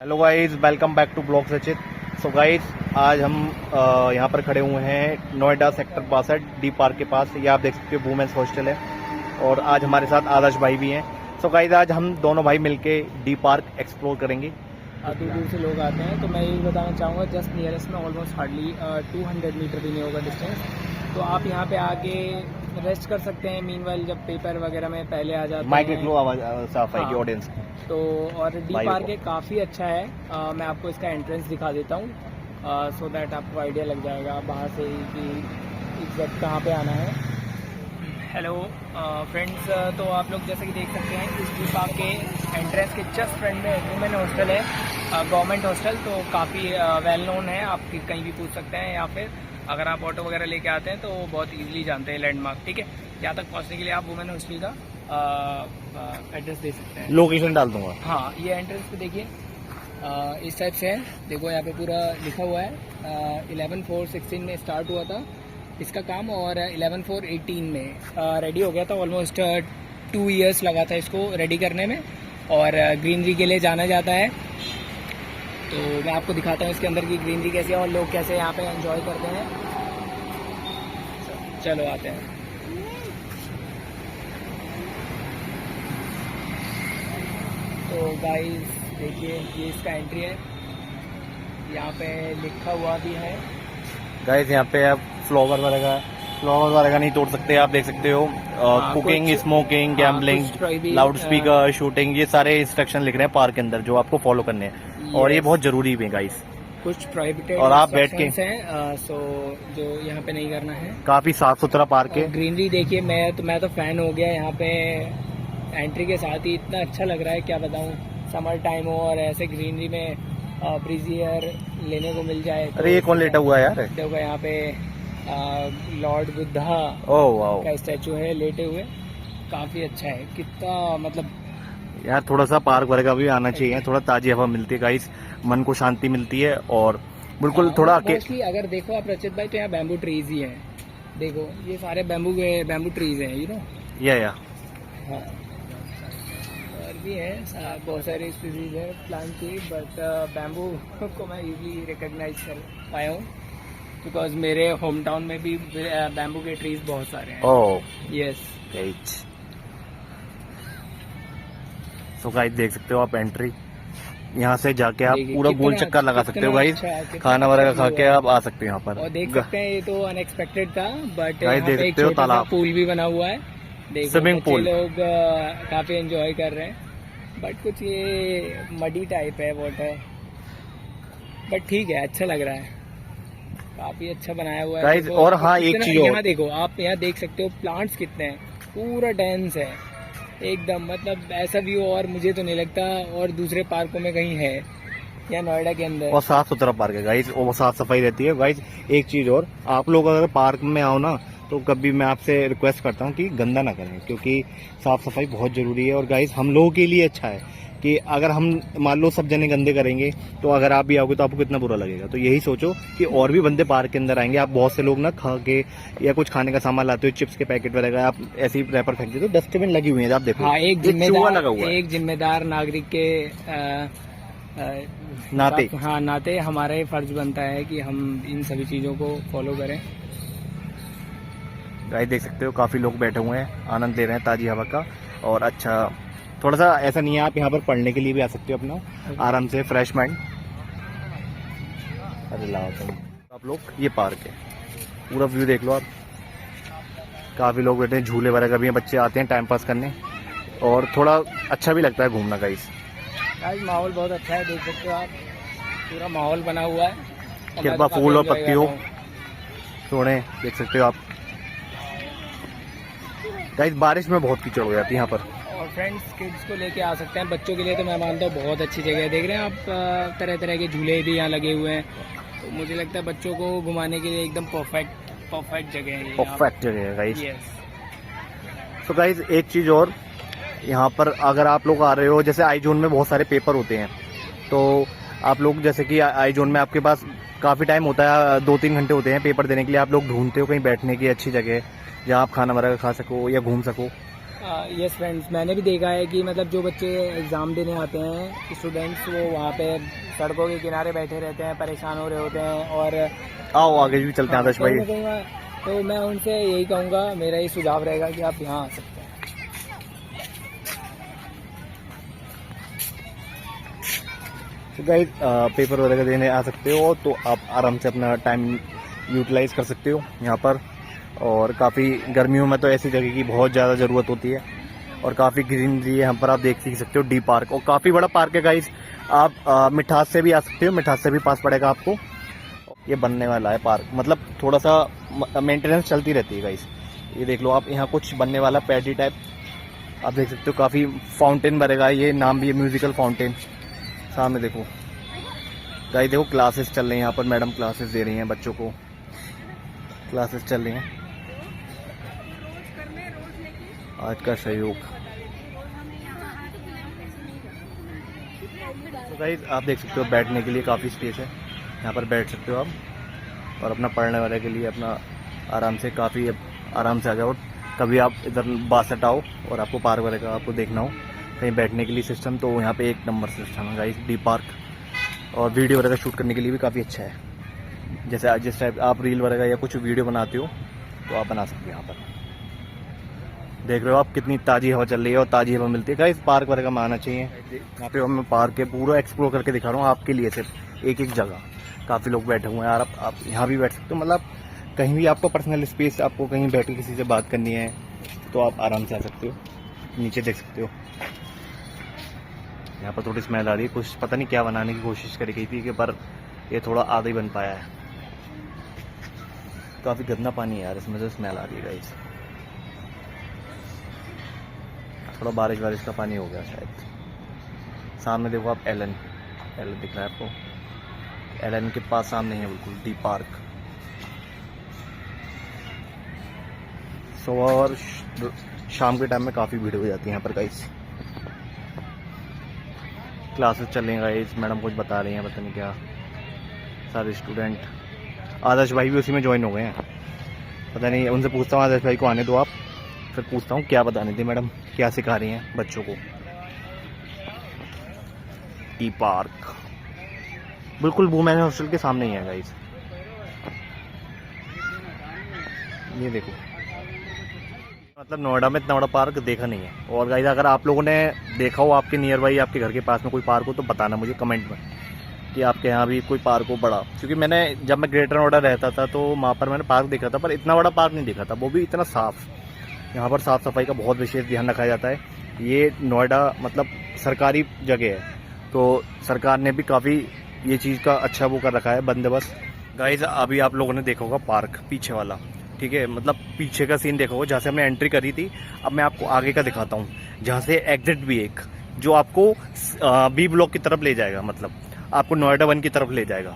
Hello guys, welcome back to blog Sachit. So guys, आज हम यहाँ पर खड़े हुए हैं नोएडा सेक्टर 62 डी पार्क के पास। ये आप देख सकते हो वुमेन्स हॉस्टल है और आज हमारे साथ आदर्श भाई भी हैं। सो गाइस, आज हम दोनों भाई मिलके डी पार्क एक्सप्लोर करेंगे। दूर दूर से लोग आते हैं, तो मैं यही बताना चाहूँगा जस्ट नियरेस्ट में ऑलमोस्ट हार्डली 200 मीटर भी नहीं होगा डिस्टेंस। तो आप यहाँ पे आके रेस्ट कर सकते हैं। मीनवाइल जब पेपर वगैरह में पहले आ जाते माइक हैं। लो, आवाज साफ है कि हाँ। ऑडियंस की। तो और डी भाई पार्क को। काफ़ी अच्छा है। मैं आपको इसका एंट्रेंस दिखा देता हूँ सो दैट आपको आइडिया लग जाएगा बाहर से ही कि एग्जैक्ट कहाँ पे आना है। हेलो फ्रेंड्स, तो आप लोग जैसे कि देख सकते हैं इस डी पार्क के एंट्रेंस के जस्ट फ्रंट में वुमेन हॉस्टल है, गवर्नमेंट हॉस्टल। तो काफ़ी वेल नोन है, आप कहीं भी पूछ सकते हैं, या फिर अगर आप ऑटो वगैरह लेके आते हैं तो बहुत इजीली जानते हैं लैंडमार्क। ठीक है, यहाँ तक पहुँचने के लिए आप वुमेन हॉस्टल का एड्रेस दे सकते हैं। लोकेशन डाल दूंगा। हाँ, ये एंट्रेंस पे देखिए इस टाइप से है। देखो यहाँ पे पूरा लिखा हुआ है 11/4/16 में स्टार्ट हुआ था इसका काम और 11/4/18 में रेडी हो गया था। ऑलमोस्ट 2 इयर्स लगा था इसको रेडी करने में और ग्रीनरी के लिए जाना जाता है। तो मैं आपको दिखाता हूँ इसके अंदर की ग्रीनरी कैसी है और लोग कैसे यहाँ पे एंजॉय करते हैं। चलो आते हैं। तो गाइस देखिए, ये इसका एंट्री है, यहाँ पे लिखा हुआ भी है। गाइस, यहाँ पे आप फ्लावर वगैरह नहीं तोड़ सकते। आप देख सकते हो कुकिंग, कुछ- स्मोकिंग, गैम्बलिंग, कुछ prohibi- लाउड स्पीकर, शूटिंग, ये सारे इंस्ट्रक्शन लिख रहे हैं पार्क के अंदर जो आपको फॉलो करने हैं और ये Yes. बहुत जरूरी भी है गाइस। कुछ प्रोहिबिटेड और आप बैठ के- हैं सो जो यहाँ पे नहीं करना है। काफी साफ सुथरा पार्क है। ग्रीनरी देखिए, मैं तो फैन हो गया यहाँ पे। एंट्री के साथ ही इतना अच्छा लग रहा है, क्या बताऊँ। समर टाइम हो और ऐसे ग्रीनरी में ब्रीजी एयर लेने को मिल जाए। अरे ये कौन लेटा हुआ है यार? देखो यहाँ पे लॉर्ड बुद्धा ओह वाओ का स्टैचू है लेटे हुए। काफी अच्छा है, कितना मतलब यार, थोड़ा सा पार्क वगैरह भी आना चाहिए। थोड़ा ताजी हवा मिलती है गाइस, मन को शांति मिलती है और बिल्कुल थोड़ा मोस्टली अगर देखो आप रचित भाई, तो यहाँ बैम्बू ट्रीज ही हैं। देखो ये सारे बैम्बू ट्रीज हैं, यू नो। या हाँ, और भी है बहुत सारे स्पीसीज है प्लांट की, बट बैम्बू को मैं इजीली रिकॉग्नाइज कर पाया हूँ बिकॉज मेरे होम टाउन में भी बैम्बू के ट्रीज बहुत सारे हैं। Oh yes. सो गाइस, देख सकते हो आप एंट्री, यहाँ से जाके आप देखिए, पूरा गोल कितना- चक्कर लगा सकते हो कितना गाइस। अच्छा है, कितना खाना वगैरह अच्छा खा के व्यू है। आप आ सकते हो यहाँ पर। और देख सकते हैं ये तो अनएक्सपेक्टेड था, बट गाइस, यहाँ देख पे एक सकते हो छोटा सा तालाब। पूल भी बना हुआ है। देखो Swimming बच्चे pool। लोग काफी एंजॉय कर रहे हैं, बट कुछ ये मडी टाइप है वाटर, बट ठीक है, अच्छा लग रहा है। काफी अच्छा बनाया हुआ है। गाइस, देखो, और हाँ, एक कितना- चीज और। यहाँ देखो, आप यहाँ देख सकते हो प्लांट्स कितने हैं, पूरा डेंस है एकदम। मतलब ऐसा व्यू और मुझे तो नहीं लगता और दूसरे पार्कों में कहीं है, या नोएडा के अंदर। और साफ सुथरा पार्क है गाइस, और साफ सफाई रहती है गाइस। एक चीज और, आप लोग अगर पार्क में आओ ना, तो कभी मैं आपसे रिक्वेस्ट करता हूँ कि गंदा ना करें, क्योंकि साफ सफाई बहुत जरूरी है। और गाइस, हम लोगों के लिए अच्छा है कि अगर हम मान लो सब जने गंदे करेंगे, तो अगर आप भी आओगे तो आपको कितना बुरा लगेगा। तो यही सोचो कि और भी बंदे पार्क के अंदर आएंगे। आप बहुत से लोग ना खा के या कुछ खाने का सामान लाते हो, चिप्स के पैकेट वगैरह, आप ऐसे ही रैपर फेंक देते हो। डस्टबिन लगी हुई है, आप देखो। हाँ, ये चूहा लगा हुआ है। एक जिम्मेदार नागरिक के नाते। हाँ, नाते हमारा ये फर्ज बनता है कि हम इन सभी चीजों को फॉलो करें। गाइस, देख सकते हो काफी लोग बैठे हुए हैं, आनंद ले रहे हैं ताजी हवा का। और अच्छा, थोड़ा सा ऐसा नहीं है, आप यहाँ पर पढ़ने के लिए भी आ सकते हो अपना आराम से, फ्रेश माइंड। अरे लाओ तुम आप लोग, ये पार्क है, पूरा व्यू देख लो आप। काफी लोग बैठे हैं, झूले वगैरह भी हैं, बच्चे आते हैं टाइम पास करने और थोड़ा अच्छा भी लगता है घूमना गाइस। आज माहौल बहुत अच्छा है, देख सकते हो आप, पूरा माहौल बना हुआ है। और मैं कृपा तो फूल और काफी पत्ती enjoy हो, कर रहा हूँ। थोड़े देख सकते हो आप। गाइस, बारिश में बहुत कीचड़ हो जाती है यहाँ पर। और फ्रेंड्स, किड्स को लेके आ सकते हैं। बच्चों के लिए तो मैं मानता हूँ बहुत अच्छी जगह है। देख रहे हैं आप, तरह तरह के झूले भी यहाँ लगे हुए हैं। तो मुझे लगता है बच्चों को घुमाने के लिए एकदम परफेक्ट जगह है ये। परफेक्ट जगह है गाइस। यस। तो गाइज, एक चीज और, यहाँ पर अगर आप लोग आ रहे हो, जैसे आई जोन में बहुत सारे पेपर होते हैं, तो आप लोग जैसे कि आई जोन में आपके पास काफ़ी टाइम होता है, 2-3 घंटे होते हैं पेपर देने के लिए। आप लोग ढूंढते हो कहीं बैठने की अच्छी जगह जहाँ आप खाना वगैरह खा सको या घूम सको। यस फ्रेंड्स, मैंने भी देखा है कि मतलब जो बच्चे एग्ज़ाम देने आते हैं स्टूडेंट्स, वो वहाँ पे सड़कों के किनारे बैठे रहते हैं, परेशान हो रहे होते हैं। और आओ आगे भी चलते हैं आदर्श भाई। तो मैं उनसे यही कहूँगा, मेरा ये सुझाव रहेगा कि आप यहाँ आ सकते हैं। तो गाइस पेपर वगैरह देने आ सकते हो तो आप आराम से अपना टाइम यूटिलाइज कर सकते हो यहाँ पर। और काफ़ी गर्मियों में तो ऐसी जगह की बहुत ज़्यादा ज़रूरत होती है और काफ़ी ग्रीनरी है यहाँ पर, आप देख सकते हो डी पार्क, और काफ़ी बड़ा पार्क है गाइस। आप मिठास से भी आ सकते हो, मिठास से भी पास पड़ेगा आपको। ये बनने वाला है पार्क, मतलब थोड़ा सा मेंटेनेंस चलती रहती है गाइस। ये देख लो आप, यहाँ कुछ बनने वाला पैडी टाइप आप देख सकते हो। काफ़ी फाउंटेन बनेगा, ये नाम भी है म्यूजिकल फाउंटेन। सामने देखो गाइस, देखो क्लासेस चल रही हैं यहाँ पर, मैडम क्लासेस दे रही हैं बच्चों को, क्लासेस चल रही हैं। आज का सहयोग। तो गाइस आप देख सकते हो बैठने के लिए काफ़ी स्पेस है, यहाँ पर बैठ सकते हो आप और अपना पढ़ने वाले के लिए अपना आराम से, काफ़ी आराम से आ जाओ। कभी आप इधर बासठ आओ और आपको पार्क वगैरह का आपको देखना हो कहीं बैठने के लिए सिस्टम, तो यहाँ पे एक नंबर सिस्टम है गाइस डी पार्क। और वीडियो वगैरह शूट करने के लिए भी काफ़ी अच्छा है। जैसे जिस टाइप आप रील वगैरह या कुछ वीडियो बनाते हो तो आप बना सकते हो। यहाँ पर देख रहे हो आप कितनी ताज़ी हवा चल रही है और ताज़ी हवा मिलती है गाइस। पार्क वगैरह में आना चाहिए। यहाँ पे मैं पार्क के पूरा एक्सप्लोर करके दिखा रहा हूँ आपके लिए, सिर्फ एक एक जगह। काफ़ी लोग बैठे हुए हैं यार, आप यहाँ भी बैठ सकते हो। मतलब कहीं भी आपको पर्सनल स्पेस, आपको कहीं बैठ के किसी से बात करनी है तो आप आराम से आ सकते हो। नीचे देख सकते हो, यहाँ पर थोड़ी स्मेल आ रही है, कुछ पता नहीं क्या बनाने की कोशिश करी गई थी कि, पर ये थोड़ा आधा ही बन पाया है। काफ़ी गंदा पानी है यार, इसमें से स्मेल आ रही है गाइस। थोड़ा बारिश का पानी हो गया शायद। सामने देखो आप एलन दिख रहा है आपको, एलन के पास सामने है बिल्कुल डी पार्क। सुबह और शाम के टाइम में काफ़ी भीड़ हो जाती है यहाँ पर गाइस। क्लासेस चल रही हैं गाइस, मैडम कुछ बता रही हैं, पता नहीं क्या। सारे स्टूडेंट, आदर्श भाई भी उसी में ज्वाइन हो गए हैं, पता नहीं। उनसे पूछता हूँ, आदर्श भाई को आने दो आप, फिर पूछता हूँ क्या बताने थी मैडम, क्या सिखा रही हैं बच्चों को। टी पार्क बिल्कुल वुमेन हॉस्टल के सामने ही है गाइस। ये देखो, मतलब नोएडा में इतना बड़ा पार्क देखा नहीं है। और गाइस अगर आप लोगों ने देखा हो, आपके नियर बाई आपके घर के पास में कोई पार्क हो तो बताना मुझे कमेंट में कि आपके यहाँ भी कोई पार्क हो बड़ा। क्योंकि मैंने जब मैं ग्रेटर नोएडा रहता था तो वहाँ पर मैंने पार्क देखा था, पर इतना बड़ा पार्क नहीं देखा था, वो भी इतना साफ। यहाँ पर साफ़ सफाई का बहुत विशेष ध्यान रखा जाता है। ये नोएडा मतलब सरकारी जगह है, तो सरकार ने भी काफ़ी ये चीज़ का अच्छा वो कर रखा है बंदोबस्त। गाइस अभी आप लोगों ने देखा होगा पार्क पीछे वाला, ठीक है, मतलब पीछे का सीन देखा होगा जहाँ से हमने एंट्री करी थी। अब मैं आपको आगे का दिखाता हूँ, जहाँ से एग्जिट भी एक, जो आपको बी ब्लॉक की तरफ ले जाएगा, मतलब आपको नोएडा 1 की तरफ ले जाएगा,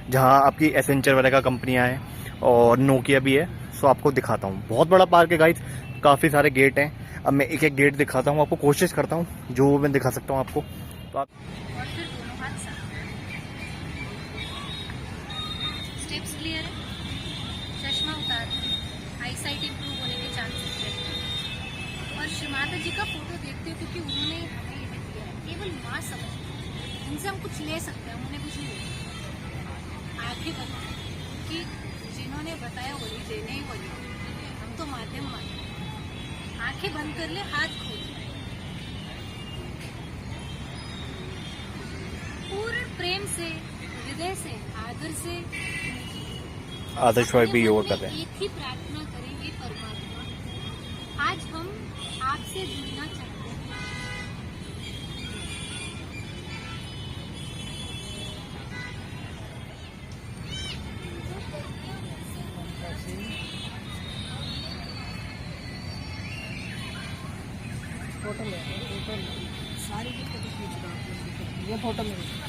जहाँ आपकी एसेंचर वगैरह का कंपनियाँ हैं और नोकिया भी है। सो आपको दिखाता हूँ, बहुत बड़ा पार्क है गाइस, काफ़ी सारे गेट हैं। अब मैं एक एक गेट दिखाता हूँ आपको, कोशिश करता हूँ जो मैं दिखा सकता हूँ आपको। तो आप स्टेप्स क्लियर है, चश्मा उतार, आई साइट इंप्रूव होने के चांसेस रहते हैं। और श्री माता जी का फोटो देखते हो, क्योंकि उन्होंने हमें ये दिया है, केवल माँ समझ, इनसे हम कुछ ले सकते हैं, उन्होंने कुछ नहीं लिया। आंखें बंद, कि जिन्होंने बताया वही देने ही वही, हम तो माध्यम मानते। आंखें बंद कर ले, हाथ खोल, पूर्ण प्रेम से, हृदय से, आदर से आदर्श भाई भी योगा कर रहे हैं। एक ही प्रार्थना करें, हे परमात्मा, आज हम आपसे जुड़ना चाहते हैं। फोटो ले, सारी की फोटो खींच रहा हूँ, ये फोटो मेरी।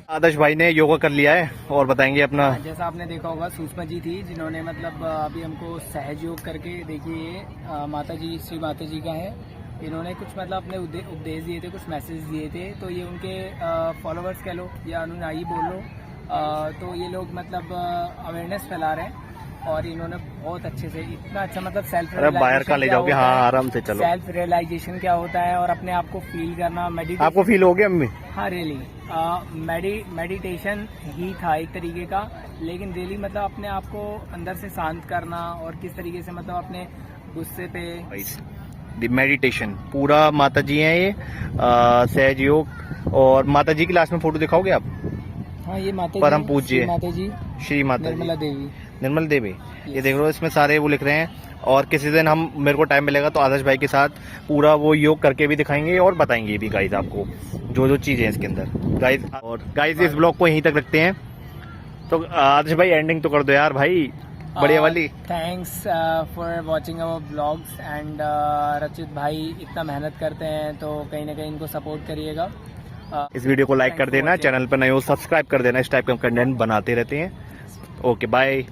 आदर्श भाई ने योगा कर लिया है और बताएंगे अपना। जैसा आपने देखा होगा, सुषमा जी थी जिन्होंने मतलब अभी हमको सहज योग करके, देखिए ये माता जी, श्री माता जी का है। इन्होंने कुछ मतलब अपने उपदेश दिए थे, कुछ मैसेज दिए थे, तो ये उनके फॉलोअर्स कह लो या अनुयायी बोल लो, तो ये लोग मतलब अवेयरनेस फैला रहे हैं। और इन्होंने बहुत अच्छे से इतना अच्छा मतलब सेल्फ अरे बाहर का ले जाओगे, हाँ आराम से चलो। सेल्फ रियलाइजेशन क्या होता है और अपने आप को फील करना, मेडिटेशन। आपको फील हो गया अम्मी? हाँ रियली मेडिटेशन ही था एक तरीके का, लेकिन रियली मतलब अपने आप को अंदर से शांत करना और किस तरीके से मतलब अपने गुस्से पे मेडिटेशन पूरा माता जी हैं ये, सहज योग। और माता जी की लास्ट में फोटो दिखाओगे आप? हाँ ये माता परम जी, पूज्य माता जी श्री माता निर्मला जी देवी। निर्मल देवी, ये देख रहे हो इसमें सारे वो लिख रहे हैं। और किसी दिन हम, मेरे को टाइम मिलेगा तो आदर्श भाई के साथ पूरा वो योग करके भी दिखाएंगे और बताएंगे भी गाइज आपको जो जो चीजें हैं इसके अंदर गाइज। और गाइज इस ब्लॉग को यहीं तक रखते हैं। तो आदर्श भाई एंडिंग तो कर दो यार भाई, बढ़िया वाली। Thanks for watching our blogs and रचित भाई इतना मेहनत करते हैं तो कहीं ना कहीं इनको सपोर्ट करिएगा। इस वीडियो को लाइक Thanks कर for देना, watching. चैनल पर नए हो सब्सक्राइब कर देना, इस टाइप का कंटेंट बनाते रहते हैं। Okay bye.